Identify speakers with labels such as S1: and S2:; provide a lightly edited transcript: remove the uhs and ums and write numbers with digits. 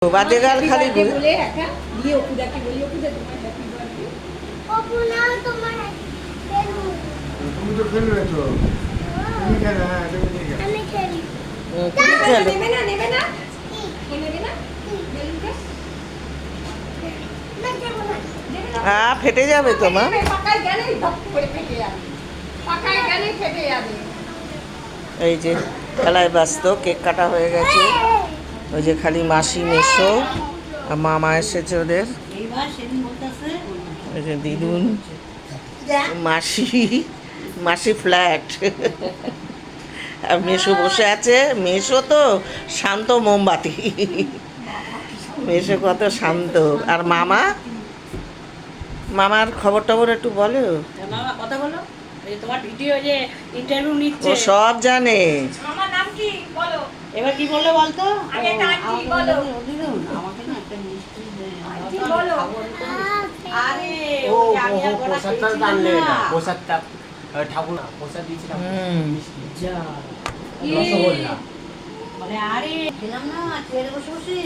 S1: বাদে গাল খালি
S2: বলে একটা দিয়ে অপুদাকে বলি অপুদা তোমার হ্যাপি বার্থডে
S3: অপু না তোমার খেলবো
S4: তুমি তো খেলবে তো তুমি খেলো হ্যাঁ তুমি খেলো
S3: আমি খেলি
S1: তুমি খেলো।
S2: নেবে না নেবে না কি নেবে না বেলুনটা
S3: না দেবো না
S2: নেবে না
S1: ফেটে যাবে তো মা।
S2: পাকায় গেলেই ধপ করে ফেটে যাবে পাকায় গেলেই ফেটে যাবে
S1: এই যে খেলায় ব্যস্ত, কেক কাটা হয়ে গেছে। ওই যে খালি মাসি মেশো আর মামা এসেছে ওদের। ওই যে দিদুন মাসি মাসি ফ্ল্যাট আর মেশো বসে আছে। মেশো তো শান্ত মোমবাতি, মেশো কত শান্ত। আর মামা, মামার খবর টবর একটু বলো।
S5: মামা কথা বলো, এই তোমার ভিডিও যে ইন্টারভিউ
S1: ও
S5: নিচ্ছে
S1: সব জানে।
S2: আমার নাম কি বলো
S5: এবার কি বললো বলতো?
S2: আগে একটা আন্টি বলো।
S5: আমাকে না একটা মিষ্টি দে।
S2: আন্টি বলো।
S5: আরে
S4: ও
S5: ওই আমি আর বলা
S4: প্রসাদটা
S5: খেয়েছিলাম
S4: টানলে
S5: না।
S4: প্রসাদটা ঠাকুর প্রসাদ দিয়েছিলাম মিষ্টি
S5: যা।
S4: রসগোল্লা
S5: মানে আরে খেলাম না চেয়ারে বসে বসে